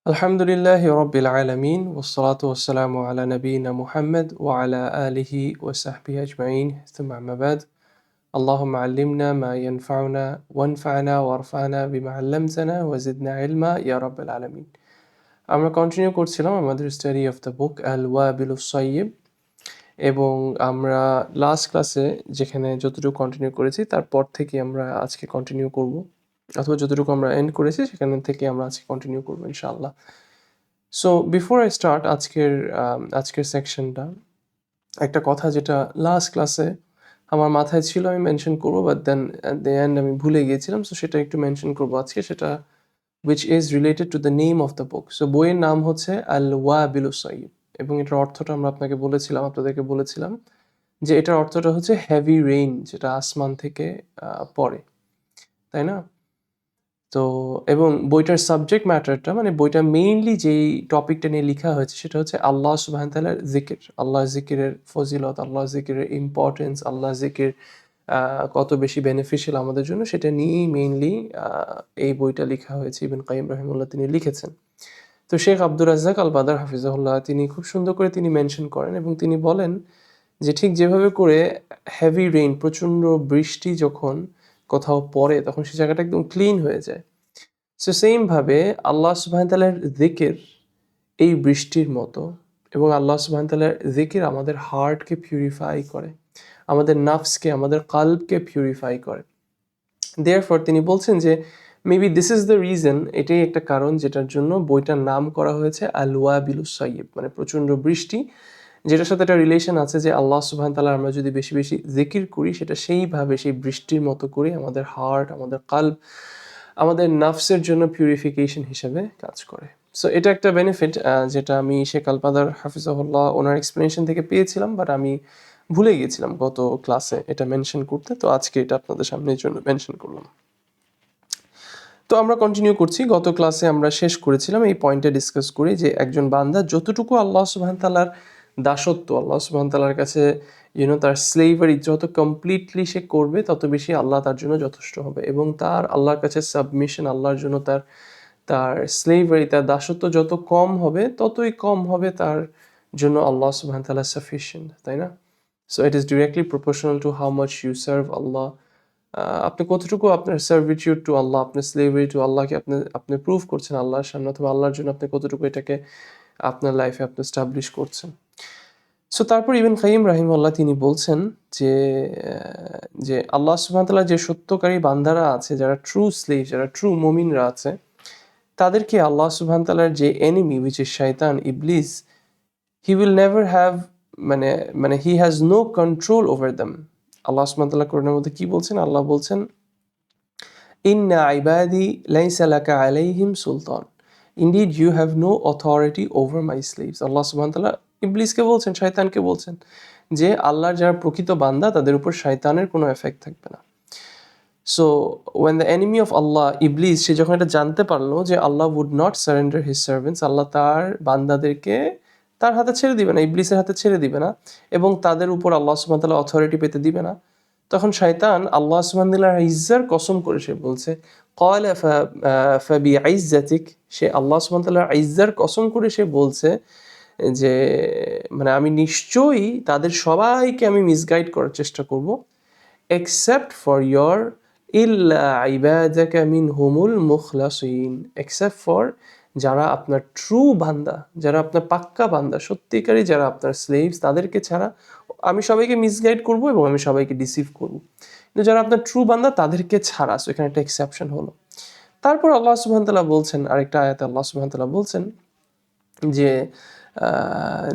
আলহামদুলিল্লাহি রাব্বিল আলামিন ওয়াসসালাতু ওয়াসসালামু আলা নাবিয়িনা মুহাম্মদ ওয়া আলা আলিহি ওয়া সাহবিহি আজমাইন সুম্মা আম্মা বাদ আল্লাহুম্মা আল্লিমনা মা ইয়ানফাউনা ওয়ানফা'না ওয়ারফা'না বিমা 'আল্লামতানা ওয়া জিদনা ইলমা ইয়া রাব্বাল আলামিন। আমরা কন্টিনিউ করছিলাম আমাদের স্টাডি অফ দ্য বুক আল ওয়াবিলুস সাইয়্যিব এবং আমরা লাস্ট ক্লাসে যেখানে যতটুকু কন্টিনিউ করেছি তারপর থেকে আমরা আজকে কন্টিনিউ করব, অথবা যতটুকু আমরা এন্ড করেছি সেখান থেকে আমরা আজকে কন্টিনিউ করব ইনশাআল্লাহ। সো বিফোর আই স্টার্ট আজকের সেকশনটা, একটা কথা যেটা লাস্ট ক্লাসে আমার মাথায় ছিল আমি মেনশন করবো, but then at the end আমি ভুলে গিয়েছিলাম, সো সেটা একটু মেনশন করবো আজকে। সেটা which is related to the name of the book. So বইয়ের নাম হচ্ছে আল ওয়াবিলুস সাইয়্যিব এবং এটার অর্থটা আমরা আপনাদেরকে বলেছিলাম যে এটার অর্থটা হচ্ছে হেভি রেইন, যেটা আসমান থেকে পড়ে, তাই না? তো এবং বইটার সাবজেক্ট ম্যাটারটা, মানে বইটা মেইনলি যেই টপিকটা নিয়ে লেখা হয়েছে সেটা হচ্ছে আল্লাহ সুবহানাহু ওয়া তাআলার জিকির, আল্লাহ জিকিরের ফজিলত, আল্লাহ জিকিরের ইম্পর্টেন্স, আল্লাহ জিকির কত বেশি বেনিফিশিয়াল আমাদের জন্য, সেটা নিয়েই মেইনলি এই বইটা লেখা হয়েছে। ইবনে কাইয়িম রাহিমাহুল্লাহ তিনি লিখেছেন। তো শেখ আব্দুর রাজ্জাক আল বাদার হাফিজাহুল্লাহ তিনি খুব সুন্দর করে তিনি মেনশন করেন এবং তিনি বলেন যে ঠিক যেভাবে করে হেভি রেইন, প্রচণ্ড বৃষ্টি যখন কোথাও পড়ে তখন সেই জায়গাটা একদম ক্লিন হয়ে যায়। সো সেমভাবে আল্লাহ সুবহানাহু ওয়া তাআলার যিকির এই বৃষ্টির মতো, এবং আল্লাহ সুবহানাহু ওয়া তাআলার যিকির আমাদের হার্টকে পিউরিফাই করে, আমাদের নাফসকে, আমাদের কালবকে পিউরিফাই করে। দেয়ারফর তিনি বলছেন যে maybe this is the reason, এটাই একটা কারণ যেটার জন্য বইটার নাম করা হয়েছে আল ওয়াবিলুস সাইয়্যিব, মানে প্রচণ্ড বৃষ্টি, যেটার সাথে একটা রিলেশন আছে যে আল্লাহ সুবহানাহু ওয়া তাআলা আমরা যদি বেশি বেশি জিকির করি সেটা সেইভাবে সেই বৃষ্টির মতো করে আমাদের হার্ট, আমাদের কালব, আমাদের নাফসের জন্য পিউরিফিকেশন হিসেবে কাজ করে। সো এটা একটা বেনিফিট যেটা আমি শেখ আল বাদার হাফিজাহুল্লাহ ওনার এক্সপ্লেনেশন থেকে পেয়েছিলাম, বাট আমি ভুলে গিয়েছিলাম গত ক্লাসে এটা মেনশন করতে, তো আজকে এটা আপনাদের সামনের জন্য মেনশন করলাম। তো আমরা কন্টিনিউ করছি। গত ক্লাসে আমরা শেষ করেছিলাম এই পয়েন্টে ডিসকাস করি যে একজন বান্দা যতটুকু আল্লাহ সুবহানাহু ওয়া তাআলার দাসত্ব, আল্লাহ সুবহানাহু ওয়া তাআলার কাছে তার স্লেভারি যত কমপ্লিটলি সে করবে তত বেশি আল্লাহ তার জন্য যথেষ্ট হবে, এবং তার আল্লাহর কাছে সাবমিশন, আল্লাহর জন্য তার তার স্লেভারি, তার দাসত্ব যত কম হবে ততই কম হবে তার জন্য আল্লাহ সুবহানাহু ওয়া তাআলা সাফিশিয়েন্ট, তাই না? So it is directly proportional to how much you serve Allah. আপনি কতটুকু আপনার সার্ভিটিউড টু আল্লাহ, আপনার স্লেভারি টু আল্লাহকে আপনি আপনি প্রুভ করছেন আল্লাহর সামনে, অথবা আল্লাহর জন্য আপনি কতটুকু এটাকে আপনার লাইফে আপনি এস্টাবলিশ করছেন। সো তারপর ইবনে কাইয়িম রাহিমাহুল্লাহ তিনি বলছেন যে যে আল্লাহ সুবহানাহু ওয়া তাআলা যে সত্যকারী বান্দারা আছে, যারা ট্রু স্লেভ, যারা ট্রু মুমিনরা আছে, তাদেরকে আল্লাহ সুবহানাহু ওয়া তাআলার যে এনিমি হুইচ ইজ শয়তান, ইবলিস, হি উইল নেভার হ্যাভ, মানে মানে he has no control over them. Allah সুবহানাহু ওয়া তাআলা কোরআনের মধ্যে কি বলছেন? আল্লাহ বলছেন ইন্না ইবাদি লাইসা লাকা আলাইহিম সুলতান, indeed you have no authority over my slaves. Allah সুবহানাহু ওয়া তাআলা ইবলিসকে বলছেন, শয়তানকে বলছেন যে আল্লাহর যারা প্রকৃত বান্দা তাদের উপর শয়তানের কোনো এফেক্ট থাকবে না। So when the enemy of Allah, Iblis, সে যখন এটা জানতে পারলো যে Allah would not surrender his servants, Allah তার বান্দাদেরকে তার হাতে ছেড়ে দিবে না, ইবলিসের হাতে ছেড়ে দিবে না, এবং তাদের উপর আল্লাহ সুবহানাহু ওয়া তাআলা অথরিটি পেতে দিবে না, তখন শয়তান আল্লাহ সুবহানাহু ওয়া তাআলার ইজ্জার কসম করে সে বলছে ক্বালা ফাবিইজ্জাতিক, সে আল্লাহ সুবহানাহু ওয়া তাআলার ইজ্জার কসম করে সে বলছে যে মানে আমি নিশ্চয়ই তাদের সবাইকে আমি মিসগাইড করার চেষ্টা করব, except for your ইল্লা ইবাদাকা মিনহুমুল মুখলাসিন, except for যারা আপনার ট্রু বান্দা, যারা আপনার পাক্কা বান্দা, সত্যিকারী যারা আপনার স্লেভস, তাদেরকে ছাড়া আমি সবাইকে মিসগাইড করব এবং আমি সবাইকে ডিসিভ করব, কিন্তু যারা আপনার ট্রু বান্দা তাদেরকে ছাড়া। সো এখানে একটা এক্সেপশন হলো। তারপর আল্লাহ সুবহানাহু ওয়া তাআলা বলছেন, আরেকটা আয়াতে আল্লাহ সুবহানাহু ওয়া তাআলা বলছেন যে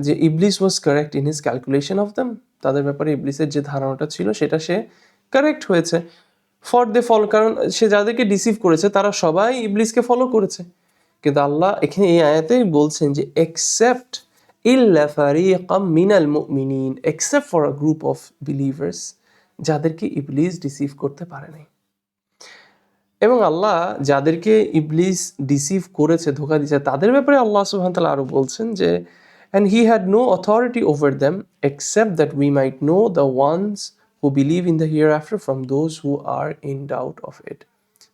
যে Iblis was correct in his calculation of them, তাদের ব্যাপারে ইবলিসের যে ধারণাটা ছিল সেটা সে কারেক্ট হয়েছে। ফর দে ফলো, কারণ সে যাদেরকে ডিসিভ করেছে তারা সবাই ইবলিসকে ফলো করেছে। কিন্তু আল্লাহ এখানে এই আয়াতেই বলছেন যে এক্সেপ্ট ইল্লা ফারিকাম মিনাল মুমিনিন, except for a group of believers যাদেরকে ইবলিস ডিসিভ করতে পারে নাই। এবং আল্লাহ যাদেরকে ইবলিস ডিসিভ করেছে, ধোঁকা দিয়েছে, তাদের ব্যাপারে আল্লাহ সুবহানাহু ওয়া তাআলা আরো বলছেন যে and he had no authority over them except that we might know the ones who believe in the hereafter from those who are in doubt of it.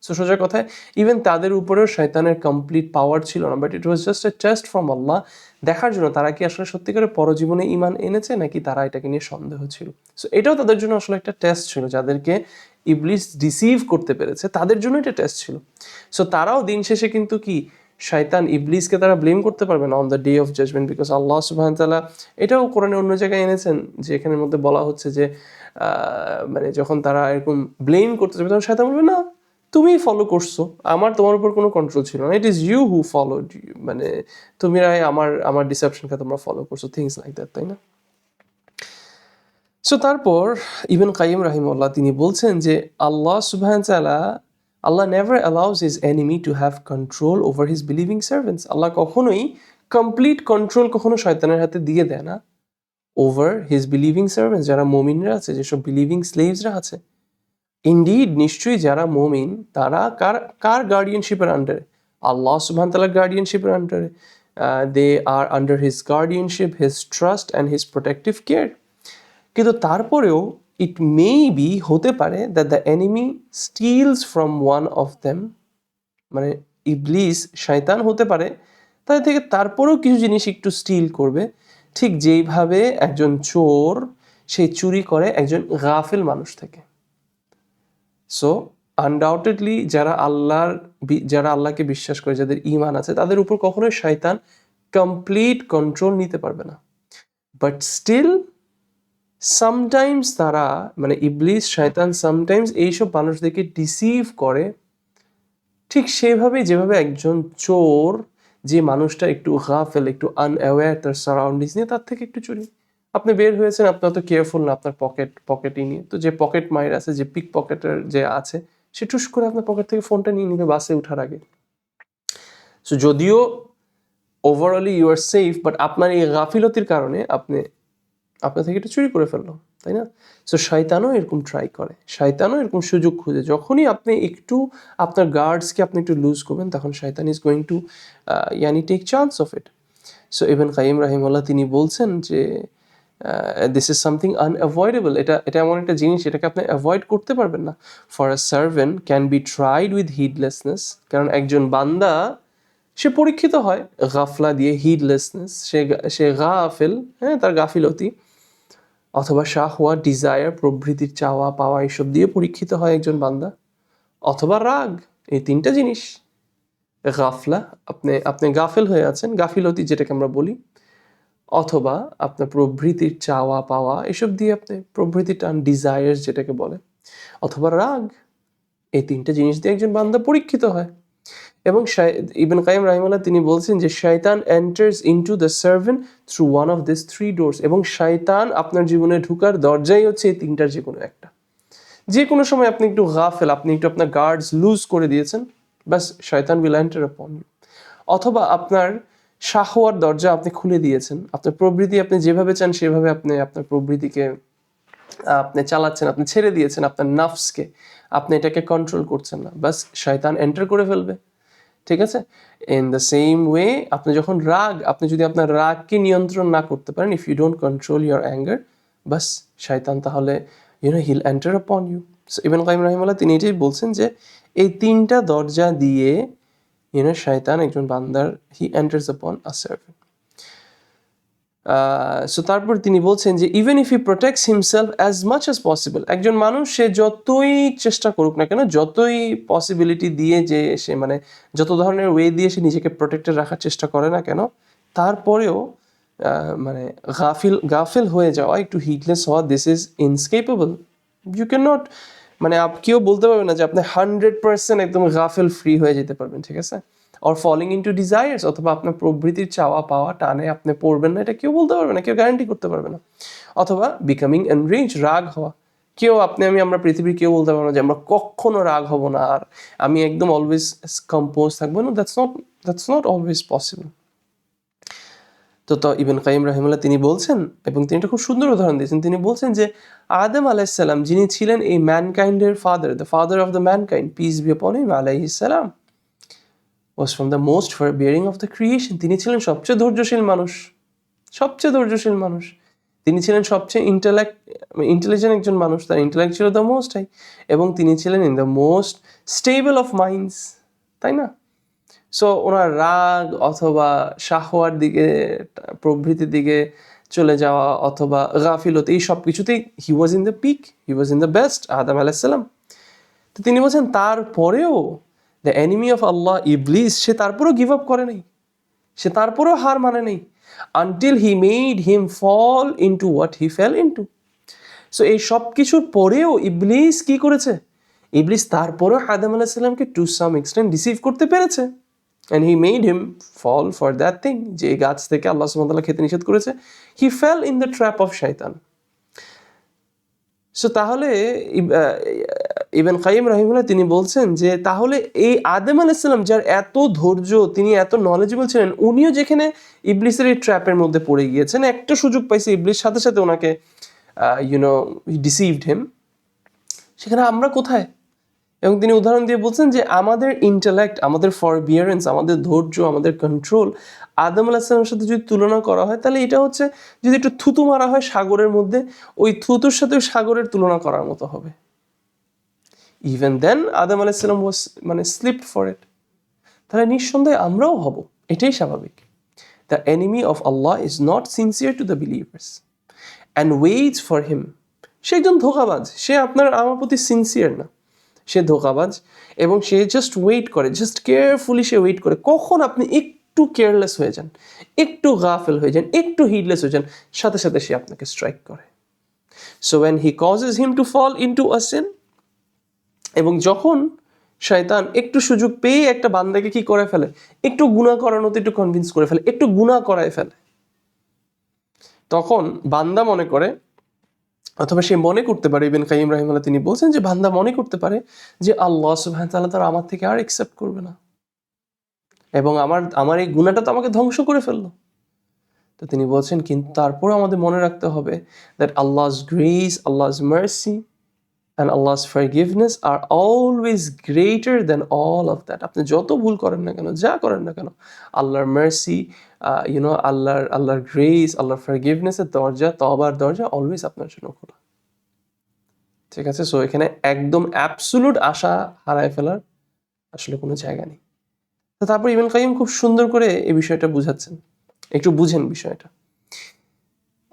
So সোজা কথায় ইভেন তাদের উপরেও শয়তানের কমপ্লিট পাওয়ার ছিল না, but it was just a test from Allah, দেখার জন্য তারা কি আসলে সত্যিকারে পরজীবনে ঈমান এনেছে নাকি তারা এটাকে নিয়ে সন্দেহ ছিল। সো এটাও তাদের জন্য আসলে একটা টেস্ট ছিল, যাদেরকে ইবলিস ডিসিভ করতে পেরেছে তাদের জন্য এটা টেস্ট ছিল। সো তারাও দিন শেষে কিন্তু কি শয়তান ইবলিসকে তারা ব্লেম করতে পারবে না on the day of judgement, because Allah সুবহানাহু ওয়া তাআলা এটাও কোরআনে অন্য জায়গায় এনেছেন যে এখানের মধ্যে বলা হচ্ছে যে মানে যখন তারা এরকম ব্লেম করতে যাবে তখন শয়তান বলবে না তুমিই ফলো করছো, আমার তোমার উপর কোনো কন্ট্রোল ছিল না, it is you who followed, মানে তুমি আমার আমার ডিসেপশনকে তোমরা ফলো করছো, থিংস লাইক দ্যাট, তাই না? সো তারপর ইবন কাইয়িম রাহিমাহুল্লাহ তিনি বলছেন যে আল্লাহ সুবহানাহু ওয়া তাআলা Allah never allows his enemy to have control over his believing servants. Allah কখনোই কমপ্লিট কন্ট্রোল কখনো শয়তানের হাতে দিয়ে দেয় না ওভার হিজ বিলিভিং সার্ভেন্টস, যারা মুমিনরা আছে, যেসব বিলিভিং স্লেভসরা আছে। ইনডিড নিশ্চয়ই যারা মুমিন তারা কার কার গার্ডিয়ানশিপের আন্ডারে? আল্লাহ সুবহানাহু ওয়া তাআলার গার্ডিয়ানশিপের আন্ডারে। They are under his guardianship, his trust and his protective care. কিন্তু তারপরেও ইট মে বি হতে পারে that the enemy steals from one of them, মানে ইবলিস শয়তান হতে পারে তাদের থেকে তারপরেও কিছু জিনিস একটু স্টিল করবে, ঠিক যেইভাবে একজন চোর সে চুরি করে একজন গাফিল মানুষ থেকে। সো আনডাউটেডলি যারা আল্লাহকে বিশ্বাস করে, যাদের ঈমান আছে, তাদের উপর কখনোই শয়তান কমপ্লিট কন্ট্রোল নিতে পারবে না, বাট স্টিল সামটাইমস তারা মানে ইবলিস শয়তান সামটাইমস এইসব মানুষদেরকে ডিসিভ করে, ঠিক সেভাবেই যেভাবে একজন চোর যে মানুষটা একটু গাফেল, একটু আনঅ্যাওয়্যার তার সারাউন্ডিংস নিয়ে, তার থেকে একটু চুরি। আপনি বের হয়েছেন, আপনি অত কেয়ারফুল না আপনার পকেটই নিয়ে, তো যে পকেট মাইর আছে, যে পিক পকেটের যে আছে, সে টুস করে আপনার পকেট থেকে ফোনটা নিয়ে নিবে বাসে ওঠার আগে। সো যদিও overall you are safe, but আপনার এই গাফিলতির কারণে আপনার থেকে এটা চুরি করে ফেললো, তাই না? সো শয়তানও এরকম ট্রাই করে, শয়তানও এরকম সুযোগ খুঁজে, যখনই আপনি একটু আপনার গার্ডসকে আপনি একটু লুজ করবেন, তখন শয়তান is going to take chance of it. So ibn Qayyim রাহিমাহুল্লাহ তিনি বলছেন যে দিস ইজ সামথিং আনঅ্যাভয়েডেবল, এটা এমন একটা জিনিস এটাকে আপনি অ্যাভয়েড করতে পারবেন না। For a servant can be tried with heedlessness, কারণ একজন বান্দা সে পরীক্ষিত হয় গাফলা দিয়ে, হিডলেসনেস, সে গাফিল, হ্যাঁ, তার গাফিলতি, অথবা শাহওয়া ডিজায়ার প্রভৃতির চাওয়া পাওয়া এইসব দিয়ে পরীক্ষিত হয় একজন বান্দা, অথবা রাগ। এই তিনটা জিনিস, গাফলা আপনি গাফেল হয়ে আছেন, গাফিলতি যেটাকে আমরা বলি, অথবা আপনার প্রভৃতির চাওয়া পাওয়া এসব দিয়ে আপনি প্রভৃতি টান, ডিজায়ার যেটাকে বলে, অথবা রাগ। এই তিনটা জিনিস দিয়ে একজন বান্দা পরীক্ষিত হয়। এবং ইবন কাইয়িম রাহিমাহুল্লাহ তিনি বলছেন যে শয়তান enters into the servant through one of this three doors, এবং শয়তান আপনার জীবনে ঢুকার দরজাই হচ্ছে এই তিনটার যে কোনো একটা। যে কোনো সময় আপনি একটু গাফেল, আপনি একটু আপনার গার্ডস লুজ করে দিয়েছেন, বাস শয়তান উইল এন্টার আপন ইউ। অথবা আপনার শাহওয়ার দরজা আপনি খুলে দিয়েছেন, আপনার প্রবৃত্তি আপনি যেভাবে চান সেভাবে আপনি আপনার প্রবৃত্তিকে আপনি চালাচ্ছেন, আপনি ছেড়ে দিয়েছেন আপনার নাফসকে, আপনি এটাকে কন্ট্রোল করছেন না, বাস শয়তান এন্টার করে ফেলবে। ঠিক আছে? ইন দ্য সেম ওয়ে আপনি যখন আপনি যদি আপনার রাগকে নিয়ন্ত্রণ না করতে পারেন, if you don't control your anger, বাস শয়তান তাহলে he'll enter upon you. So ibn Qayyim রাহিমাহুল্লাহ তিনি এটাই বলছেন যে এই তিনটা দরজা দিয়ে শয়তান একজন বান্দার হি এন্টার্স আপন আ সার্ভেন্ট। সো তারপর তিনি বলছেন যে even if he protects himself as much as possible, একজন মানুষ সে যতই চেষ্টা করুক না কেন, যতই পসিবিলিটি দিয়ে যে সে মানে যত ধরনের ওয়ে দিয়ে সে নিজেকে প্রোটেক্টেড রাখার চেষ্টা করে না কেন, তারপরেও মানে গাফিল হয়ে যাওয়া, একটু হিটলেস হওয়া, this is inescapable. You can not, মানে কেউ বলতে পারবে না যে আপনি 100% একদম গাফিল ফ্রি হয়ে যেতে পারবেন, ঠিক আছে? অর ফলিং ইনটু ডিজায়ার্স, অথবা আপনার প্রবৃত্তির চাওয়া পাওয়া টানে আপনি পড়বেন না, এটা কেউ বলতে পারবে না, কেউ গ্যারান্টি করতে পারবে না। অথবা বিকামিং এনরেজ, রাগ হওয়া, আমরা পৃথিবীর কেউ বলতে পারবো না যে আমরা কখনো রাগ হব না আর আমি একদম অলওয়েজ কম্পোজ থাকবো না, দ্যাটস নট অলওয়েজ পসিবল। তো ইবন কাইয়িম রাহিমাহুল্লাহ তিনি বলছেন, এবং তিনি একটা খুব সুন্দর উদাহরণ দিয়েছেন, তিনি বলছেন যে আদম আলাইহিস সালাম যিনি ছিলেন এই ম্যানকাইন্ডের the father of the mankind, peace be upon him আলাইহিস সালাম, was from the most forbearing of the creation, তিনি ছিলেন সবচেয়ে ধৈর্যশীল মানুষ। তিনি ছিলেন সবচেয়ে ইন্টেলিজেন্ট একজন মানুষ, তার ইন্টেলেক্ট ছিল দ্য মোস্ট হাই, এবং তিনি ছিলেন in the most stable of minds, তাই না? সো ওনার রাগ অথবা শাহওয়ার দিকে প্রবৃত্তির দিকে চলে যাওয়া অথবা গাফিলতি, এই সব কিছুতেই he was in the peak, he was in the best, Adam আলাইসাল্লাম। তো তিনি বলছেন তারপরেও the enemy of Allah Iblis, সে তারপরেও গিভ আপ করে নাই, সে তারপরেও হার মানে নেই, until he made him fall into what he fell into. So এই সব কিছুর পরেও ইবলিস কি করেছে? ইবলিস তারপরেও আদম আলাইসাল্লামকে টু সাম এক্সটেন্ট ডিসিভ করতে পেরেছে। And he made him fall for that thing, যে গাছ থেকে আল্লাহ সুবহানাহু ওয়া তাআলা খেতে নিষেধ করেছে। He fell in the trap of shaitan. So তাহলে ইবনে কাইয়িম রাহিমাহুল্লাহ তিনি বলছেন যে তাহলে এই আদম আলাইহিস সালাম যার এত ধৈর্য, তিনি এত নলেজেবল ছিলেন, উনিও যেখানে ইবলিসের এই ট্র্যাপের মধ্যে পড়ে গিয়েছেন, একটা সুযোগ পাইছে ইবলিস, সাথে সাথে ওনাকে ডিসিভড হিম, সেখানে আমরা কোথায়? এবং তিনি উদাহরণ দিয়ে বলছেন যে আমাদের ইন্টেলেক্ট, আমাদের ফরবিয়ারেন্স, আমাদের ধৈর্য, আমাদের কন্ট্রোল আদম আলাইহিসসালামের সাথে যদি তুলনা করা হয়, তাহলে এটা হচ্ছে যদি একটু থুতু মারা হয় সাগরের মধ্যে, ওই থুতুর সাথে ওই সাগরের তুলনা করার মতো হবে। ইভেন দেন আদম আলাইহিসসালাম ওয়াজ স্লিপড ফর ইট। তাহলে নিঃসন্দেহে আমরাও হব, এটাই স্বাভাবিক। The enemy of Allah is not sincere to the believers and waits for him. সে একজন ধোঁকাবাজ, সে আপনার আমার প্রতি সিনসিয়ার না, সে ধোঁকাবাজ, এবং সে জাস্ট ওয়েট করে, জাস্ট কেয়ারফুলি সে ওয়েট করে কখন আপনি একটু কেয়ারলেস হয়ে যান, একটু গাফেল হয়ে যান, একটু হিডলেস হয়ে যান, সাথে সাথে সে আপনাকে স্ট্রাইক করে। So when he causes him to fall into a sin, এবং যখন শয়তান একটু সুযোগ পেয়ে একটা বান্দাকে কি করে ফেলে, একটু গুনাহ করানোতে একটু কনভিন্স করে ফেলে, একটু গুনাহ করায় ফেলে, তখন বান্দা মনে করে, অথবা সে মনে করতে পারে, ইবনে কাইয়িম রাহিমাহুল্লাহ তিনি বলছেন যে বান্দা মনে করতে পারে যে আল্লাহ সুবহানাহু ওয়া তাআলা তার আমার থেকে আর অ্যাকসেপ্ট করবে না, এবং আমার এই গুনাহটা তো আমাকে ধ্বংস করে ফেললো। তো তিনি বলছেন কিন্তু তারপরেও আমাদের মনে রাখতে হবে that Allah's grace, Allah's mercy and Allah's forgiveness are always greater than all of that. আপনি যত ভুল করেন না কেন, যা করেন না কেন, আল্লাহর মার্সি, আল্লাহর গ্রেস, আল্লাহর ফরগিভনেসের দরজা, তওবার দরজা অলওয়েজ আপনার জন্য খোলা। ঠিক আছে? সো এখানে একদম অ্যাবসোলুট আশা হারায় ফেলার আসলে কোনো জায়গা নেই। তো তারপর ইবনে কাইয়িম খুব সুন্দর করে এই বিষয়টা বুঝাচ্ছেন, একটু বুঝেন বিষয়টা।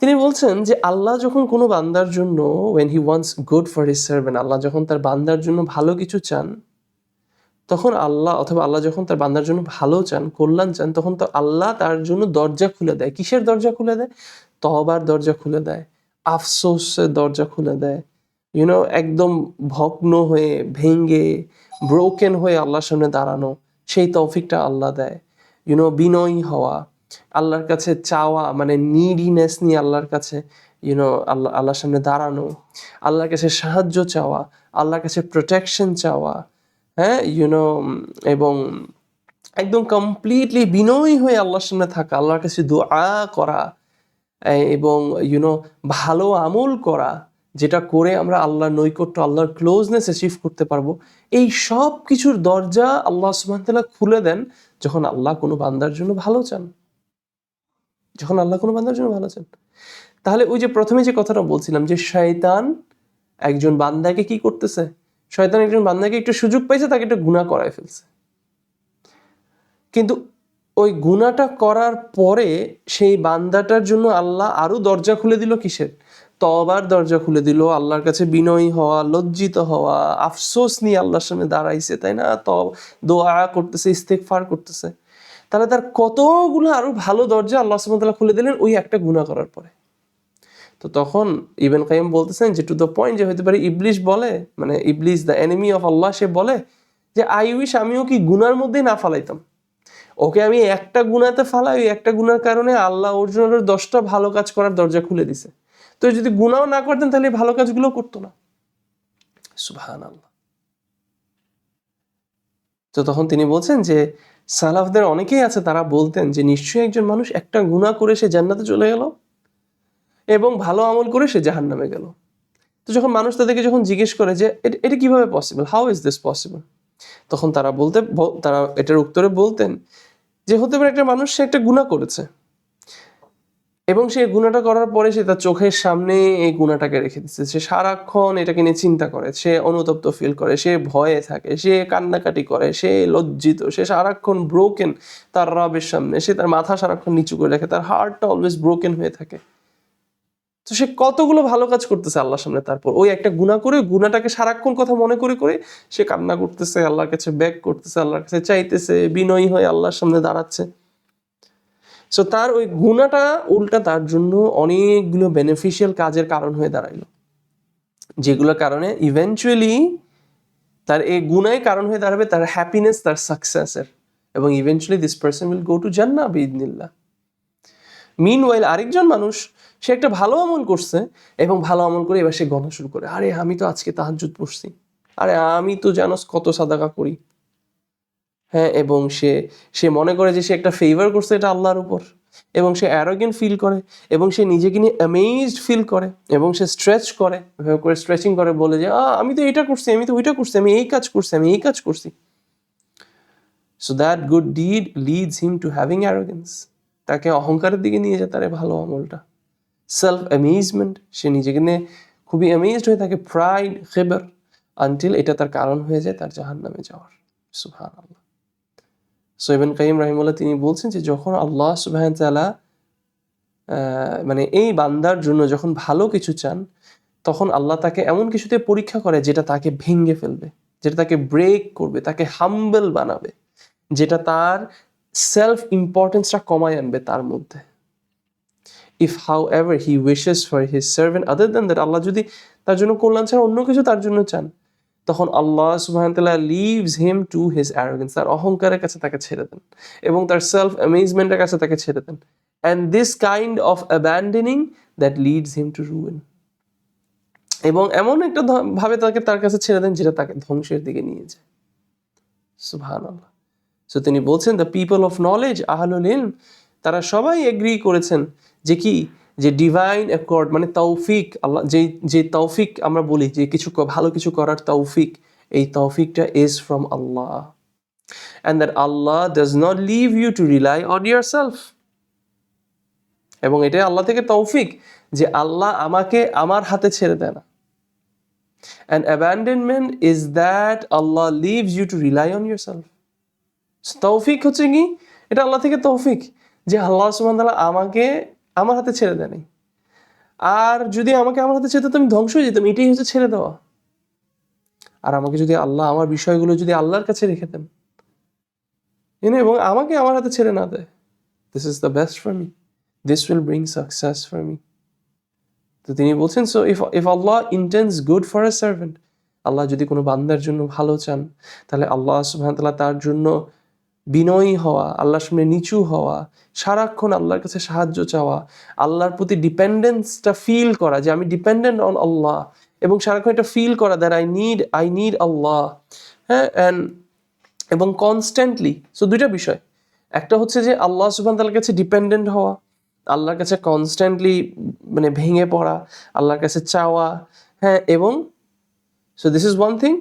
তিনি বলছেন যে আল্লাহ যখন কোনো বান্দার জন্য when he wants good for his servant, আল্লাহ যখন তার বান্দার জন্য ভালো কিছু চান, তখন আল্লাহ, অথবা আল্লাহ যখন তার বান্দার জন্য ভালো চান, কল্যাণ চান, তখন তো আল্লাহ তার জন্য দরজা খুলে দেয়। কিসের দরজা খুলে দেয়? তওবার দরজা খুলে দেয়, আফসোসের দরজা খুলে দেয়। একদম ভগ্ন হয়ে, ভেঙে, ব্রোকেন হয়ে আল্লাহর সামনে দাঁড়ানো, সেই তৌফিকটা আল্লাহ দেয়। বিনয়ী হওয়া, আল্লাহর কাছে চাওয়া, নিডিনেস নিয়ে আল্লাহর কাছে আল্লাহর সামনে দাঁড়ানো, আল্লাহর কাছে সাহায্য চাওয়া, আল্লাহর কাছে প্রোটেকশন চাওয়া, হ্যাঁ, এবং একদম কমপ্লিটলি বিনয়ী হয়ে আল্লাহর সামনে থাকা, আল্লাহর কাছে দোয়া করা, এবং ভালো আমল করা, যেটা করে আমরা আল্লাহর নৈকট্য, আল্লাহর ক্লোজনেস অ্যাচিভ করতে পারবো। এই সব কিছুর দরজা আল্লাহ সুবহানাহু ওয়া তাআলা খুলে দেন যখন আল্লাহ কোনো বান্দার জন্য ভালো চান, যখন আল্লাহ কোনো বান্দার জন্য ভালো চান। তাহলে ওই যে প্রথমে যে কথাটা বলছিলাম যে শয়তান একজন বান্দাকে কি করতেছে, শয়তান একজন বান্দাকে একটু সুযোগ পাইছে, তাকে একটু গুনাহ করায় ফেলছে, কিন্তু ওই গুনাহটা করার পরে সেই বান্দাটার জন্য আল্লাহ আরো দরজা খুলে দিল, কিসের? তওবার দরজা খুলে দিল, আল্লাহর কাছে বিনয়ী হওয়া, লজ্জিত হওয়া, আফসোস নিয়ে আল্লাহর সামনে দাঁড়াইছে, তাই না? দোয়া করতেছে, ইস্তেগফার করতেছে। তাহলে তার কতগুলো আরো ভালো দরজা আল্লাহ সুবহানাহু ওয়া তাআলা খুলে দিলেন ওই একটা গুনাহ করার পরে। তো তখন ইবনে কাইয়িম বলতেছেন যে টু দ্য পয়েন্ট, যে হতে পারে ইবলিস বলে, ইবলিস দ্য এনিমি অফ আল্লাহ, সে বলে যে আই উইশ আমিও কি গুনার মধ্যেই না ফালাইতাম, ওকে আমি একটা গুনাতে ফালাই, ওই একটা গুনার কারণে আল্লাহ ওর জন্য 10টা ভালো কাজ করার দরজা খুলে দিছে। তো যদি গুনাও না করতেন তাহলে ভালো কাজগুলো করতো না। সুবহানাল্লাহ। তো তখন তিনি বলছেন যে সালাফদের অনেকেই আছে, তারা বলতেন যে নিশ্চয়ই একজন মানুষ একটা গুনাহ করে সে জান্নাতে চলে গেল এবং ভালো আমল করে সে জাহান্নামে গেল। তো যখন মানুষ তাদেরকে যখন জিজ্ঞেস করে যে এটা কিভাবে possible, how is this possible, তখন তারা এটার উত্তরে বলতেন যে হতে পারে একটা মানুষ সে একটা গুনাহ করেছে এবং সে গুনাহটা করার পরে সে তার চোখের সামনে এই গুনাহটাকে রেখে দিচ্ছে, সে সারাক্ষণ এটাকে নিয়ে চিন্তা করে, সে অনুতপ্ত ফিল করে, সে ভয়ে থাকে, সে কান্নাকাটি করে, সে লজ্জিত, সে সারাক্ষণ ব্রোকেন তার রবের সামনে, সে তার মাথা সারাক্ষণ নিচু করে রাখে, তার হার্টটা অলওয়েজ ব্রোকেন হয়ে থাকে। তো সে কতগুলো ভালো কাজ করতেছে আল্লাহর সামনে, তারপর ওই একটা গুনাহ করে গুনাহটাকে সারাক্ষণ কথা মনে করে করে সে কান্না করতেছে, আল্লাহর কাছে বেগ করতেছে, আল্লাহর কাছে চাইতেছে, বিনয়ী হয়ে আল্লাহর সামনে দাঁড়াচ্ছে। সো তার ওই গুনাহটা উল্টা তার জন্য অনেকগুলো বেনিফিশিয়াল কাজের কারণ হয়ে দাঁড়াইলো, যেগুলোর কারণে ইভেনচুয়ালি তার এই গুনাহই কারণ হয়ে দাঁড়াবে তার হ্যাপিনেস, তার সাকসেসের, এবং eventually this person will go to জান্নাহ বিইذنিল্লাহ। মিনওয়াইল আরেকজন মানুষ, সে একটা ভালো আমল করছে এবং ভালো আমল করে এবার সে গণা শুরু করে, আরে আমি তো আজকে তাহাজ্জুদ পড়ছি, আরে আমি তো জানোস কত সাদাকা করি, হ্যাঁ, এবং সে সে মনে করে যে সে একটা ফেভার করছে এটা আল্লাহর উপর, এবং সে অ্যারোগেন্ট ফিল করে, এবং সে নিজেকে নিয়ে অ্যামেজড ফিল করে, এবং সে স্ট্রেচ করে, এভাবে করে স্ট্রেচিং করে, বলে যে আমি তো এটা করছি, আমি তো ওইটা করছি, আমি এই কাজ করছি, আমি এই কাজ করছি। So that good deed leads him to having arrogance, তাকে অহংকারের দিকে নিয়ে যায় তার এই ভালো আমলটা। সেলফ অ্যামেজমেন্ট, সে নিজেকে নিয়ে খুবই অ্যামেজড হয়ে থাকে, প্রাইড, খিবর, আনটিল এটা তার কারণ হয়ে যায় তার জাহান্নামে যাওয়ার। সুবহানাল্লাহ। সো ইবনে কাইয়িম রাহিমাহুল্লাহ তিনি বলছেন যে যখন আল্লাহ সুবহানাহু ওয়া তাআলা মানে এই বান্দার জন্য যখন ভালো কিছু চান, তখন আল্লাহ তাকে এমন কিছুতে পরীক্ষা করে যেটা তাকে ভেঙে ফেলবে, যেটা তাকে ব্রেক করবে, তাকে হাম্বল বানাবে, যেটা তার সেলফ ইম্পর্টেন্সটা কমায় আনবে তার মধ্যে। If however he wishes for his servant other than that, আল্লাহ যদি তার জন্য কল্যাণ ছাড়া অন্য কিছু তার জন্য চান, তখন আল্লাহ সুবহানাহু ওয়া তাআলা leaves him to his arrogance, তার অহংকারের কাছে তাকে ছেড়ে দেন, এবং তার সেলফ অ্যামেজমেন্টের কাছে তাকে ছেড়ে দেন। And this kind of abandoning that leads him to ruin, এবং এমন একটা ভাবে তাকে তার কাছে ছেড়ে দেন যেটা তাকে ধ্বংসের দিকে নিয়ে যায়। সুবহানাল্লাহ। সো তিনি বলছেন দ্য পিপল অফ নলেজ, আহলুল ইলম, তারা সবাই এগ্রি করেছেন যে কি, যে ডিভাইন অ্যাকর্ড মানে তৌফিক, আল্লাহ যে যে তৌফিক আমরা বলি যে কিছু ভালো কিছু করার তৌফিক, এই তৌফিকটা is from Allah, and that Allah does not leave you to rely on yourself, এবং এটাই আল্লাহ থেকে তৌফিক যে আল্লাহ আমাকে আমার হাতে ছেড়ে দেয় না। And abandonment is that Allah leaves you to rely on yourself. তৌফিক হচ্ছে কি, এটা আল্লাহ থেকে তৌফিক যে আল্লাহ সুবহানাহু ওয়া তাআলা আমাকে আমার হাতে ছেড়ে দেয়নি, আর যদি আমাকে আমার হাতে ছেড়ে দিত আমি ধ্বংস হয়ে যেতাম, এটাই হচ্ছে ছেড়ে দেওয়া। আর আমাকে যদি আল্লাহ আমার বিষয়গুলো যদি আল্লাহর কাছে রেখে দেন, এবং আমাকে আমার হাতে ছেড়ে না দেয়, this is the best for me, this will bring success for me. তো তিনি বলছেন, so if Allah intends good for a servant, Allah যদি কোনো বান্দার জন্য ভালো চান, তাহলে আল্লাহ সুবহানাহু ওয়া তাআলা তার জন্য বিনয়ী হওয়া, আল্লাহর সামনে নিচু হওয়া, সারাক্ষণ আল্লাহর কাছে সাহায্য চাওয়া, আল্লাহর প্রতি ডিপেন্ডেন্সটা ফিল করা যে আমি ডিপেন্ডেন্ট অন আল্লাহ, এবং সারাক্ষণ এটা ফিল করা দ্যাট আই নিড আল্লাহ, হ্যাঁ, এবং কনস্ট্যান্টলি। সো দুইটা বিষয়, একটা হচ্ছে যে আল্লাহ সুবহানাহু ওয়া তাআলার কাছে ডিপেন্ডেন্ট হওয়া, আল্লাহর কাছে কনস্ট্যান্টলি মানে ভেঙে পড়া, আল্লাহর কাছে চাওয়া, হ্যাঁ, এবং so this is one thing,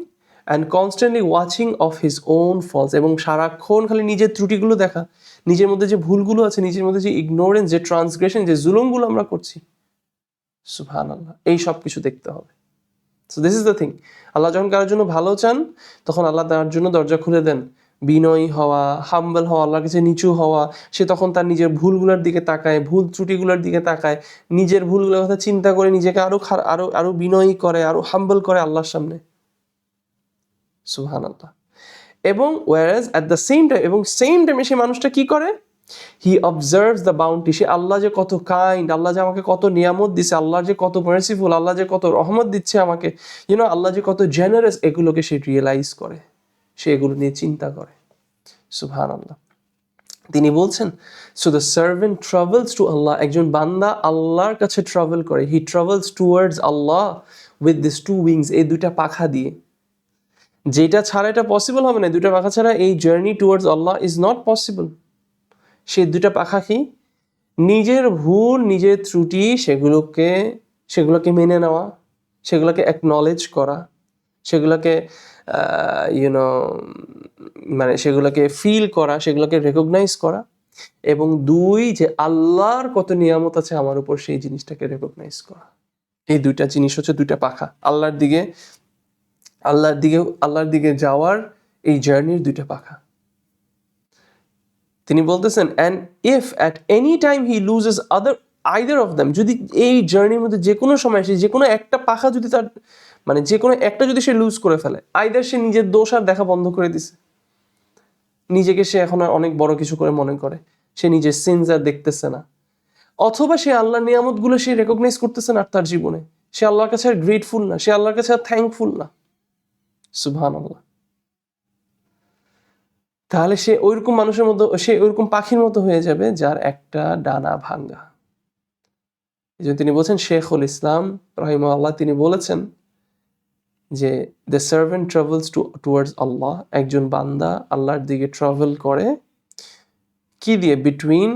and constantly watching of his own faults, এবং সারাক্ষণ খালি নিজের ত্রুটিগুলো দেখা, নিজের মধ্যে যে ভুলগুলো আছে, নিজের মধ্যে যে ইগনোরেন্স, যে ট্রান্সগ্রেশন, যে জুলুমগুলো আমরা করছি, সুবহানাল্লাহ, এই সব কিছু দেখতে হবে। So this is the thing, Allah যখন কারোর জন্য ভালো চান, তখন আল্লাহ তার জন্য দরজা খুলে দেন, বিনয়ী হওয়া, হাম্বল হওয়া, আল্লাহর কাছে নিচু হওয়া, সে তখন তার নিজের ভুলগুলোর দিকে তাকায়, ভুল ত্রুটিগুলোর দিকে তাকায়, নিজের ভুলগুলোর কথা চিন্তা করে নিজেকে আরো আরো আরো বিনয়ী করে, আরো হাম্বল করে আল্লাহর সামনে। সুবহানাল্লাহ। এবং ওয়ারাজ অ্যাট দ্য সেম টাইম, এবং সেম টাইমে সে মানুষটা কি করে, হি অবজার্ভস দ্য বাউন্টি, সে আল্লাহ যে কত কাইন্ড, আল্লাহ যে আমাকে কত নিয়ামত দিচ্ছে, আল্লাহ যে কত মার্সিফুল, আল্লাহ যে কত রহমত দিচ্ছে আমাকে, আল্লাহ যে কত জেনারেস, এগুলোকে সে রিয়েলাইজ করে, সে এগুলো নিয়ে চিন্তা করে। সুবহানাল্লাহ। তিনি বলছেন, so the servant travels to Allah, একজন বান্দা আল্লাহর কাছে ট্রাভেল করে, he travels towards Allah with this two wings, এই দুইটা পাখা দিয়ে, যেটা ছাড়া এটা পসিবল হবে না, দুইটা পাখা ছাড়া এই journey towards Allah is not possible. সেই দুইটা পাখা কি, নিজের ভুল, নিজের ত্রুটি, সেগুলোকে মেনে নেওয়া, সেগুলোকে অ্যাকনলেজ করা, সেগুলোকে মানে সেগুলোকে ফিল করা, সেগুলোকে রেকগনাইজ করা, এবং 2 যে আল্লাহর কত নিয়ামত আছে আমার উপর সেই জিনিসটাকে রেকগনাইজ করা। এই 2টা জিনিস হচ্ছে 2টা পাখা। আল্লাহর দিকে যাওয়ার এই জার্নির 2টা পাখা। তিনি বলতেছেন, and if at any time he loses either of them, যদি এই জার্নির মধ্যে যে কোনো সময় সে যে কোনো একটা পাখা যদি তার মানে যে কোনো একটা যদি সে লুজ করে ফেলে, আইদার সে নিজের দোষ আর দেখা বন্ধ করে দিছে, নিজেকে সে এখন আর অনেক বড় কিছু করে মনে করে, সে নিজের সিনস আর দেখতেছে না, অথবা সে আল্লাহর নিয়ামতগুলো সে রেকগনাইজ করতেছে না, আর তার জীবনে সে আল্লাহর কাছে আর গ্রেটফুল না, সে আল্লাহর কাছে আর থ্যাঙ্কফুল না। সুবহানাল্লাহ। তাহলে সে ওইরকম মানুষের মতো, সে ওইরকম পাখির মতো হয়ে যাবে যার একটা ডানা ভাঙ্গা। এই জন্য তিনি বলছেন, শেখুল ইসলাম রাহিমাহুল্লাহ তিনি বলেছেন যে দ্য সার্ভেন্ট ট্রাভেলস টুয়ার্ডস আল্লাহ, একজন বান্দা আল্লাহর দিকে ট্রাভেল করে কি দিয়ে, বিটুইন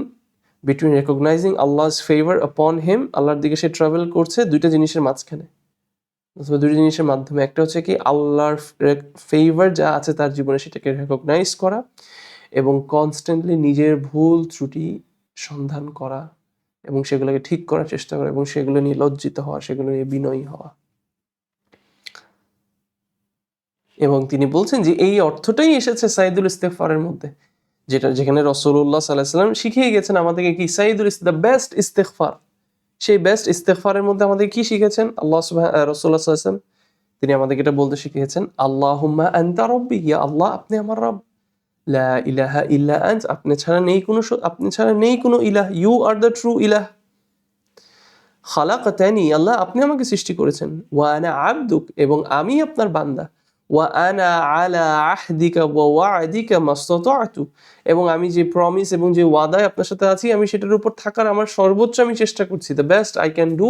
রেকগনাইজিং আল্লাহস ফেভার আপন হিম, আল্লাহর দিকে সে ট্রাভেল করছে 2টা জিনিসের মাঝখানে, অথবা 2টা জিনিসের মাধ্যমে। একটা হচ্ছে কি আল্লাহর ফেভার যা আছে তার জীবনে সেটাকে রেকগনাইজ করা, এবং কনস্ট্যান্টলি নিজের ভুল ত্রুটি সন্ধান করা এবং সেগুলোকে ঠিক করার চেষ্টা করা, এবং সেগুলো নিয়ে লজ্জিত হওয়া, সেগুলো নিয়ে বিনয়ী হওয়া। এবং তিনি বলছেন যে এই অর্থটাই এসেছে সাইদুল ইস্তেগফারের মধ্যে, যেখানে রাসূলুল্লাহ সাল্লাল্লাহু আলাইহি ওয়াসাল্লাম শিখিয়ে গেছেন আমাদেরকে কি দ্য বেস্ট ইস্তেগফার। সেই বেস্ট ইস্তেগফারের মধ্যে আমাদের কি শিখেছেন রাসূলুল্লাহ সাল্লাল্লাহু আলাইহি ওয়াসাল্লাম, তিনি আমাদেরকে এটা বলতে শিখিয়েছেন, আল্লাহুম্মা আনতা রাব্বি, ইয়া আল্লাহ আপনি আমার রব, লা ইলাহা ইল্লা আন্ত, আপনি ছাড়া নেই কোনো ইলাহ, ইউ আর দ্য ট্রু ইলাহ, খালাকতানি, আল্লাহ আপনি আমাকে সৃষ্টি করেছেন, ওয়া আনা আবদুক, এবং আমি আপনার বান্দা, ওয়া আনা আলা আহদিকা ওয়া ওয়া'দিকা মাসতাতু, এবং আমি যে প্রমিস এবং যে ওয়াদায় আপনার সাথে আছি আমি সেটার উপর থাকার আমার সর্বোচ্চ আমি চেষ্টা করছি, the best I can do,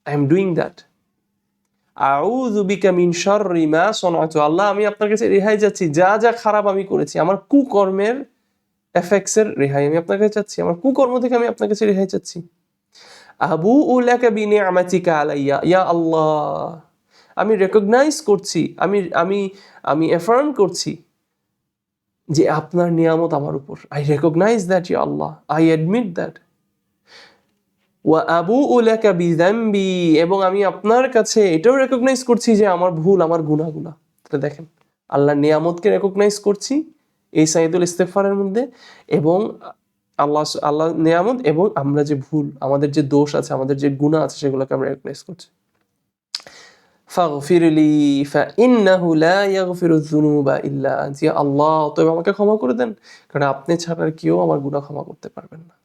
I am doing that. আউযু বিকা মিন শাররি মা সানাতু, আল্লাহ আমি আপনার কাছে রেহাই চাচ্ছি যা যা খারাপ আমি করেছি, আমার কুকর্মের এফেক্টসের রেহাই আমি আপনার কাছে চাচ্ছি, আমার কুকর্ম থেকে আমি আপনার কাছে রেহাই চাচ্ছি। আবুউ লাকা বিনি'মাতিকা আলাইয়া, ইয়া আল্লাহ আমি রেকগনাইজ করছি, আমি এফার্ম করছি যে আপনার নিয়ামত আমার উপর, আই রেকগনাইজ দ্যাট ইয়া আল্লাহ, আই অ্যাডমিট দ্যাট। ওয়া আবুউ লাকা বিযামবি, এবং আমি আপনার কাছে এটাও রেকগনাইজ করছি যে আমার ভুল, আমার গুনাহগুলো। তাহলে দেখেন আল্লাহর নিয়ামতকে রেকগনাইজ করছি এই সাইদুল ইস্তেগফারের মধ্যে, এবং আল্লাহ নিয়ামত, এবং আমরা যে ভুল, আমাদের যে দোষ আছে, আমাদের যে গুনাহ আছে, সেগুলোকে আমরা রেকগনাইজ করছি। ফাগফিরলি ফাইন্নাহু লা ইয়াগফিরুয যুনুবা ইল্লা আনতা, ইয়া আল্লাহ অতএব আমাকে ক্ষমা করে দেন, কারণ আপনি ছাড়া আর কেউ আমার গুনাহ ক্ষমা করতে পারবেন না।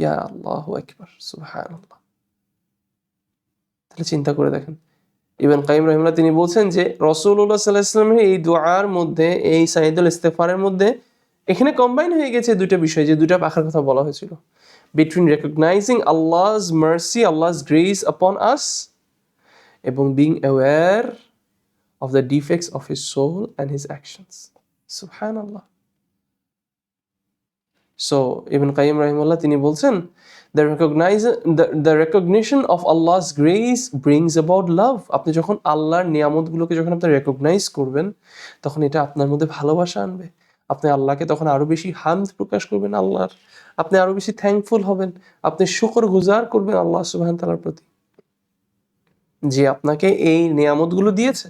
ইয়া আল্লাহু আকবার, সুবহানাল্লাহ। তাহলে চিন্তা করে দেখেন, ইবনে কাইয়িম রাহিমাহুল্লাহ তিনি বলছেন যে রাসূলুল্লাহ সাল্লাল্লাহু আলাইহি ওয়াসাল্লামের এই দুআর মধ্যে, এই সাইদুল ইস্তেগফারের মধ্যে এখানে কম্বাইন হয়ে গেছে 2টা বিষয়, যে 2টা পাখার কথা বলা হয়েছিল, between recognizing Allah's mercy, Allah's grace upon us, এবং being aware of the defects of his soul and his actions. Subhanallah. So Ibn Qayyim rahimahullah তিনি বলছেন, the recognition of Allah's grace brings about love. আপনি যখন আল্লাহর নিয়ামতগুলোকে যখন আপনি recognise করবেন, তখন এটা আপনার মধ্যে ভালোবাসা আনবে, আপনি আল্লাহকে তখন আরো বেশি হামদ প্রকাশ করবেন আল্লাহর, আপনি আরো বেশি থ্যাঙ্কফুল হবেন, আপনি শুকরগুজার করবেন আল্লাহ সুবহানাহু ওয়া তাআলার প্রতি যে আপনাকে এই নিয়ামতগুলো দিয়েছে,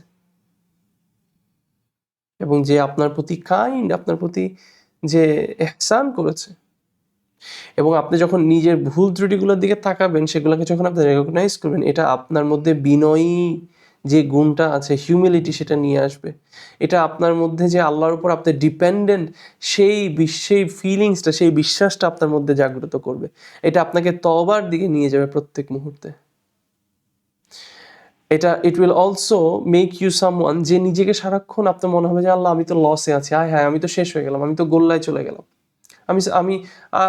এবং যে আপনার প্রতি কাইন্ড, আপনার প্রতি যে ইহসান করেছে। এবং আপনি যখন নিজের ভুল ত্রুটিগুলোর দিকে তাকাবেন, সেগুলোকে যখন আপনি রেকগনাইজ করবেন, এটা আপনার মধ্যে বিনয়ী যে গুণটা আছে, হিউমিলিটি, সেটা নিয়ে আসবে। এটা আপনার মধ্যে যে আল্লাহর উপর আপনি ডিপেন্ডেন্ট, সেই ফিলিংসটা, সেই বিশ্বাসটা আপনার মধ্যে জাগ্রত করবে। এটা আপনাকে তওবার দিকে নিয়ে যাবে প্রত্যেক মুহূর্তে। It will also make you someone, যে নিজেকে সারাক্ষণ আপনার মনে হবে যে আল্লাহ আমি তো লসে আছি, হ্যাঁ আমি তো শেষ হয়ে গেলাম, আমি তো গোল্লায় চলে গেলাম,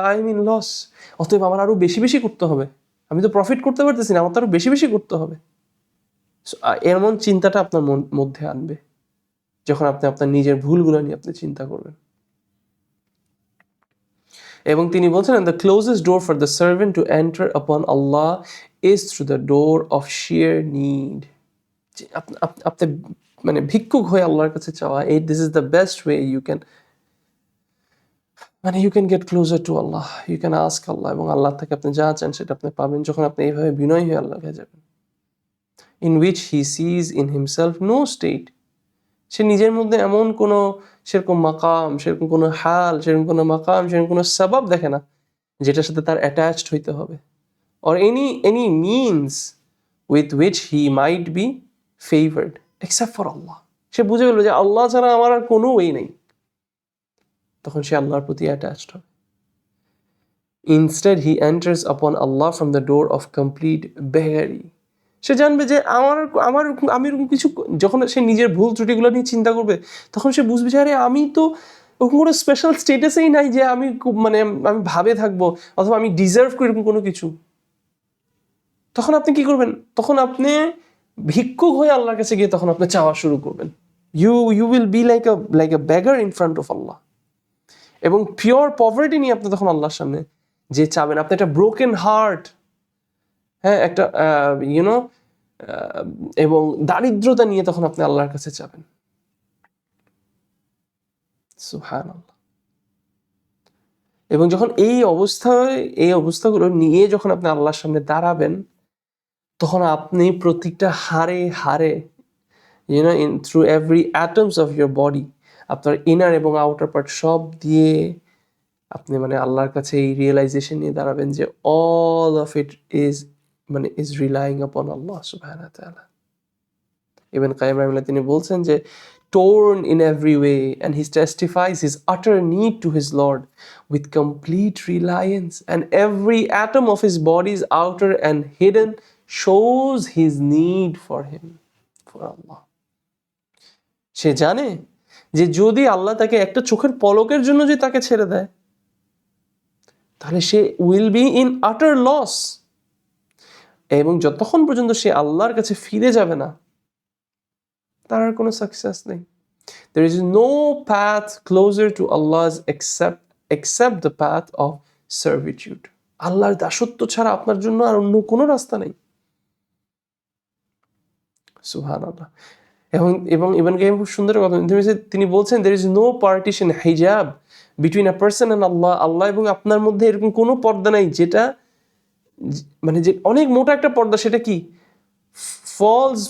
আই মিন লস, অতএব আমার আরো বেশি বেশি করতে হবে, আমি তো প্রফিট করতে পারতেছি না, আমার তো আরো বেশি বেশি করতে হবে। এমন চিন্তাটা আপনার মধ্যে আনবে যখন আপনি আপনার নিজের ভুলগুলো নিয়ে আপনি চিন্তা করবেন। এবং তিনি বলছেন, the closest door for the servant to enter upon Allah is through the door of sheer need. আপনি মানে ভিক্ষুক হয়ে আল্লাহর কাছে চাওয়া, this is the best way you can মানে you can get closer to Allah, you can ask Allah, এবং Allah থেকে আপনি যা চান সেটা আপনি পাবেন যখন আপনি এইভাবে বিনয়ী হয়ে আল্লাহ কাছে যাবেন। In which he sees in himself no state, সে নিজের মধ্যে এমন কোনো সেরকম মাকাম, সেরকম কোনো হাল, সেরকম কোনো মাকাম, সেরকম কোনো সাবাব দেখে না যেটার সাথে তার অ্যাটাচড হইতে হবে, or any means with which he might be favored except for Allah. সে বুঝে গেল যে আল্লাহ ছাড়া আমার আর কোনো ওয়ে নেই, তখন সে আল্লাহর প্রতি অ্যাটাচড হবে। Instead he enters upon Allah from the door of complete beggary. সে জানবে যে আমি এরকম কিছু, যখন সে নিজের ভুল ত্রুটিগুলো নিয়ে চিন্তা করবে তখন সে বুঝবে যে আরে আমি তো ওরকম কোনো স্পেশাল স্টেটাসেই নাই যে আমি মানে আমি ভাবে থাকবো অথবা আমি ডিজার্ভ করি এরকম কোনো কিছু। তখন আপনি কি করবেন? তখন আপনি ভিক্ষুক হয়ে আল্লাহর কাছে গিয়ে তখন আপনি চাওয়া শুরু করবেন। You will be like a beggar in front of Allah. এবং পিওর পভার্টি নিয়ে আপনি তখন আল্লাহর সামনে যে চাবেন, আপনি একটা ব্রোকেন হার্ট, হ্যাঁ, একটা এবং দারিদ্রতা নিয়ে তখন আপনি আল্লাহর কাছে চাবেন। সুবহানাল্লাহ। এবং যখন এই অবস্থাগুলো নিয়ে যখন আপনি আল্লাহর সামনে দাঁড়াবেন, তখন আপনি প্রত্যেকটা হাড়ে through every atoms of your body, আপনার ইনার এবং আউটার পার্ট সব দিয়ে আপনি মানে আল্লাহর কাছে এই রিয়েলাইজেশন নিয়ে দাঁড়াবেন যে all of it is relying আপন আল্লাহ সুবহানাহু ওয়া তাআলা। ইবন কাইয়িম রাহিমাহুল্লাহ তিনি বলছেন যে torn in every way, and he testifies his utter need to his Lord with complete reliance, and every atom of his body's outer and hidden shows his need for him, for Allah. সে জানে যে যদি আল্লাহ তাকে একটা চোখের পলকের জন্য যদি তাকে ছেড়ে দেয় তাহলে সে উইল বি ইন আটার লস, এবং যতক্ষণ পর্যন্ত সে আল্লাহর কাছে ফিরে যাবে না তার আর কোনো সাকসেস নেই। There is no path closer to Allah's except the path of servitude. আল্লাহর দাসত্ব ছাড়া আপনার জন্য আর অন্য কোনো রাস্তা নেই। সুবহানাল্লাহ। এবং ইবন কাইয়িম খুব সুন্দর কথা তিনি বলছেন, there is no partition, hijab between a person and Allah. আল্লাহ এবং আপনার মধ্যে এরকম কোনো পর্দা নাই যেটা মানে যে অনেক মোটা একটা পর্দা, সেটা কি? false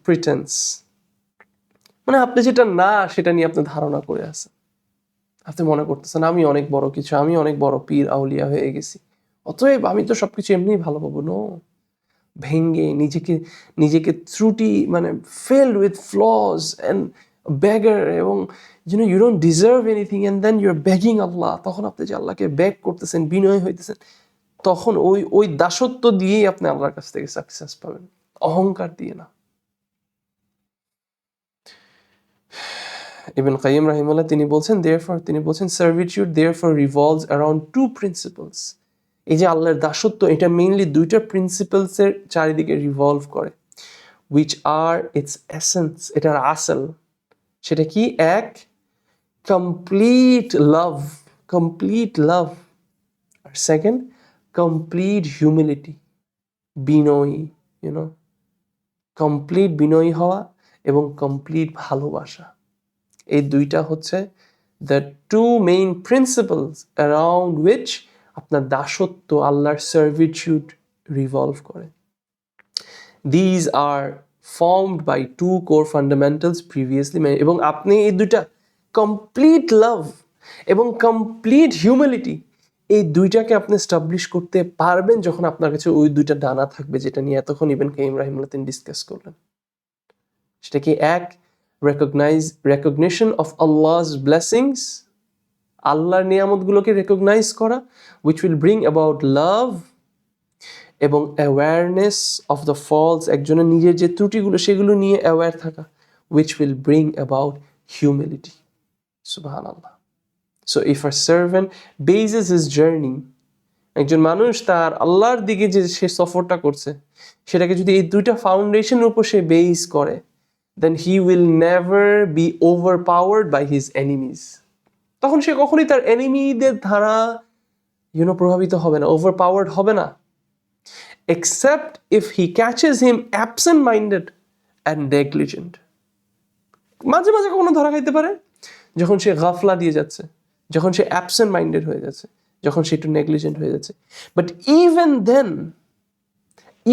pretense, মানে আপনি যেটা না সেটা নিয়ে আপনি ধারণা করে আছেন, আপনি মনে করতেছেন আমি অনেক বড় কিছু, আমি অনেক বড় পীর আউলিয়া হয়ে গেছি, অতএব আমি তো সবকিছু এমনিই ভালো পাবো। নো, ভেঙ্গে নিজেকে ত্রুটি মানে filled with flaws and beggar, এবং you don't deserve anything and then you're begging Allah, তখন আপনি যে আল্লাহকে বেগ করতেছেন, বিনয় হইতেছেন, তখন ওই দাসত্ব দিয়েই আপনি আল্লাহর কাছ থেকে সাকসেস পাবেন, অহংকার দিয়ে না। ইবন কাইয়িম রাহিমাহুল্লাহ তিনি বলছেন servitude therefore revolves around two principles. এই যে আল্লাহর দাসত্ব, এটা মেইনলি দুইটা প্রিন্সিপালসের চারিদিকে রিভলভ করে, which are its essence, এটার আসল। সেটা কি? এক, complete love, আর সেকেন্ড, complete humility, বিনয়ী, কমপ্লিট বিনয়ী হওয়া এবং কমপ্লিট ভালোবাসা। এই দুইটা হচ্ছে the two main principles around which আপনার দাসত্ব, আল্লাহর সার্ভিটিউড রিভলভ করে। These are formed by two core fundamentals previously mentioned, এবং আপনি এই দুইটা কমপ্লিট লাভ এবং কমপ্লিট হিউমিলিটি, এই দুইটাকে আপনি এস্টাবলিশ করতে পারবেন যখন আপনার কাছে ওই দুইটা ডানা থাকবে, যেটা নিয়ে এতক্ষণ ইবন কাইয়িম রাহিমাহুল্লাহ তিনি ডিসকাস করলেন। সেটা কি? এক, recognition of Allah's blessings, আল্লাহর নিয়ামতগুলোকে রেকগনাইজ করা, which will bring about love, এবং অ্যাওয়ারনেস অফ দ্য ফলস, একজনের নিজের যে ত্রুটিগুলো সেগুলো নিয়ে অ্যাওয়ার থাকা, which will bring about humility. Subhanallah. So if a servant bases his journey, একজন মানুষ তার আল্লাহর দিকে যে সে সফরটা করছে সেটাকে যদি এই দুইটা ফাউন্ডেশনের উপর সে বেস করে, then he will never be overpowered by his enemies. তখন সে কখনোই তার এনিমিদের দ্বারা প্রভাবিত হবে না, ওভারপাওয়ার্ড হবে না, except if he catches him absent-minded and negligent. মাঝে মাঝে কখনো ধরা খাইতে পারে যখন সে গাফলা দিয়ে যাচ্ছে, যখন সে অ্যাবসেন্ট মাইন্ডেড হয়ে যাচ্ছে, যখন সে একটু নেগলিজেন্ট হয়ে যাচ্ছে। But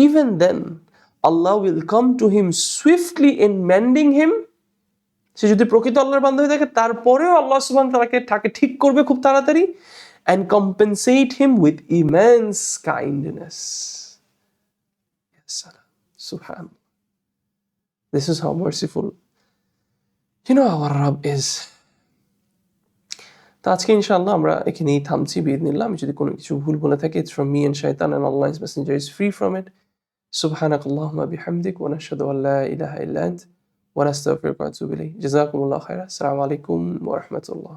even then, Allah will come to him swiftly in mending him. সে যদি প্রকৃত আল্লাহর বান্দা হয়ে থাকে, তারপরেও আল্লাহ সুবহানাহু ওয়া তাআলা তাকে ঠিক করবে খুব তাড়াতাড়ি, and compensate him with immense kindness. Yes, Subhanallah. This is how merciful, our Rabb is. তো আজকে ইনশাআল্লাহ আমরা এখানেই থামছি বিইذنিল্লাহ। আমি যদি কোনো কিছু ভুল বলে থাকি, it's from me and shaitan, and Allah's messenger is free from it. Subhanakallahumma bihamdik wa nashhadu an la ilaha illa ant wa nastaghfiruka wa atubu ilayk. Jazakumullahu khairan. Assalamu alaikum wa rahmatullah.